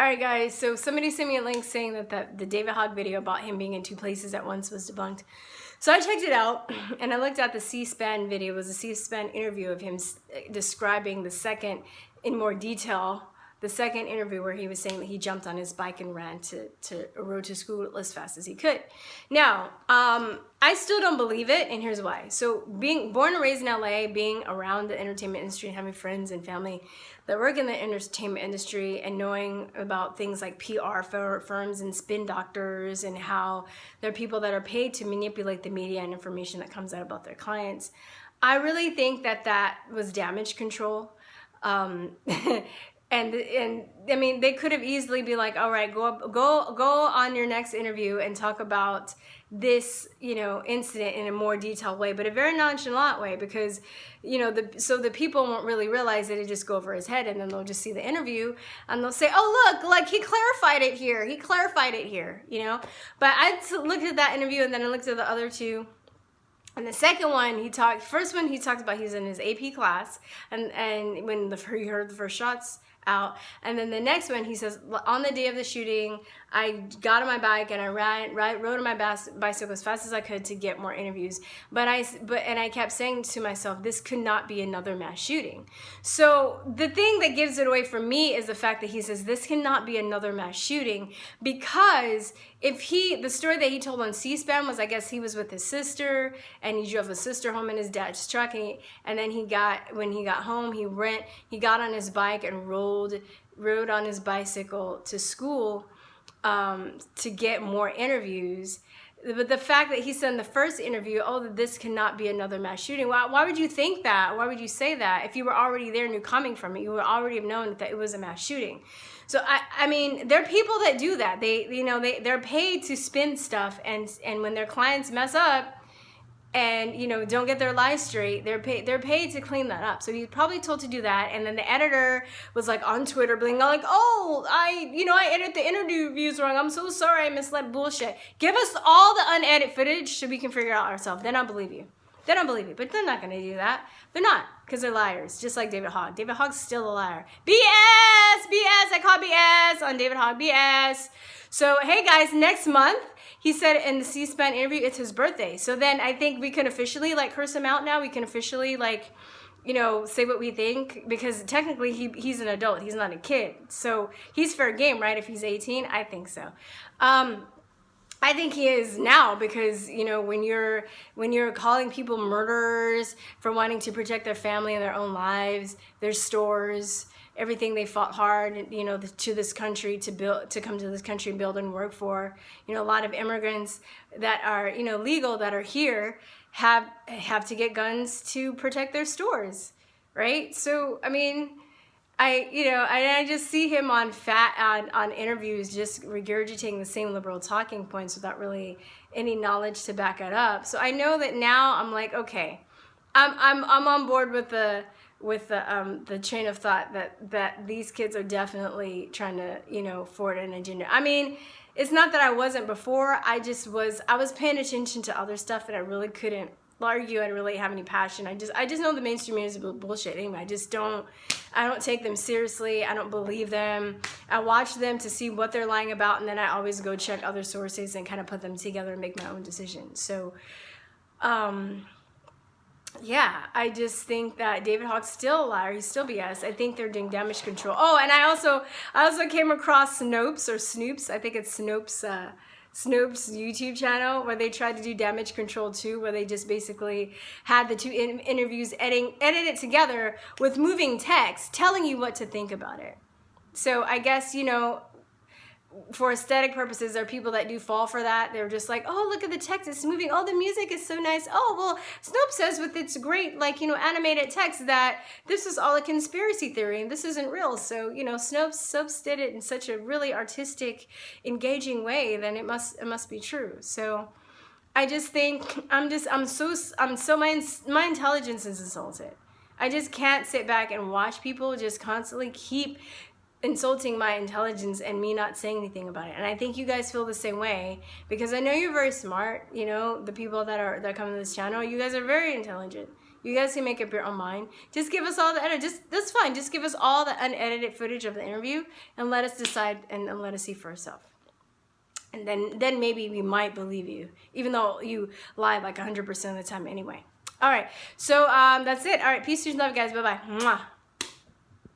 All right, guys, so somebody sent me a link saying that the David Hogg video about him being in two places at once was debunked. So I checked it out, and I looked at the C-Span video. It was a C-Span interview of him describing the second in more detail, the second interview where he was saying that he jumped on his bike and ran to rode to school as fast as he could. Now, I still don't believe it, and here's why. So being born and raised in LA, being around the entertainment industry and having friends and family that work in the entertainment industry and knowing about things like PR firms and spin doctors and how there are people that are paid to manipulate the media and information that comes out about their clients, I really think that was damage control. And I mean, they could have easily be like, all right, go on your next interview and talk about this, incident in a more detailed way, but a very nonchalant way, because, so the people won't really realize that it just go over his head, and then they'll just see the interview and they'll say, oh, look, like he clarified it here. But I looked at that interview and then I looked at the other two. And the second one, first one he talked about he's in his AP class, and when he heard the first shots out, and then the next one he says, on the day of the shooting, I got on my bike and I rode on my bicycle as fast as I could to get more interviews. But I kept saying to myself, this could not be another mass shooting. So the thing that gives it away for me is the fact that he says this cannot be another mass shooting, because the story that he told on C-SPAN was, I guess he was with his sister and he drove his sister home in his dad's truck, and then when he got home, he got on his bike and rode on his bicycle to school to get more interviews. But the fact that he said in the first interview, this cannot be another mass shooting. Why would you think that? Why would you say that? If you were already there and you're coming from it, you would already have known that it was a mass shooting. So I mean, there are people that do that. They're paid to spin stuff, and when their clients mess up and don't get their lies straight, they're paid to clean that up. So he's probably told to do that, and then the editor was like on Twitter being like, I edited the interviews wrong, I'm so sorry, I misled, bullshit. Give us all the unedited footage so we can figure it out ourselves. Then I'll believe you. But they're not going to do that. They're not, because they're liars, just like David Hogg. David Hogg's still a liar. BS! I call BS on David Hogg. BS. So, hey guys, next month, he said in the C-SPAN interview, it's his birthday. So then I think we can officially curse him out now. We can officially say what we think, because technically he's an adult. He's not a kid. So he's fair game, right? If he's 18, I think so. I think he is now, because when you're calling people murderers for wanting to protect their family and their own lives, their stores, everything they fought hard, to this country to come to this country and build and work for. A lot of immigrants that are legal, that are here, have to get guns to protect their stores, right? So I mean, I just see him on interviews just regurgitating the same liberal talking points without really any knowledge to back it up. So I know that now I'm like, okay, I'm on board with the train of thought that these kids are definitely trying to forward an agenda. I mean, it's not that I wasn't before. I was paying attention to other stuff that I really couldn't argue and really have any passion. I just know the mainstream media is bullshit anyway. I don't take them seriously. I don't believe them. I watch them to see what they're lying about, and then I always go check other sources and kind of put them together and make my own decisions. So yeah, I just think that David Hogg's still a liar. He's still BS. I think they're doing damage control. Oh, and I also came across Snoops. I think it's Snopes YouTube channel, where they tried to do damage control too, where they just basically had the two interviews edited together with moving text telling you what to think about it. So I guess, for aesthetic purposes, there are people that do fall for that. They're just like, oh, look at the text, it's moving. Oh, the music is so nice. Oh, well, Snopes says with its great, animated text that this is all a conspiracy theory and this isn't real. So, Snopes did it in such a really artistic, engaging way, then it must be true. So I just think my intelligence is insulted. I just can't sit back and watch people just constantly keep insulting my intelligence and me not saying anything about it. And I think you guys feel the same way, because I know you're very smart. The people that come to this channel, you guys are very intelligent. You guys can make up your own mind. Just give us all the edit. That's fine. Just give us all the unedited footage of the interview and let us decide and let us see for ourselves. And then maybe we might believe you, even though you lie like 100% of the time anyway. All right, so that's it. All right, peace, love, guys. Bye-bye. Mwah.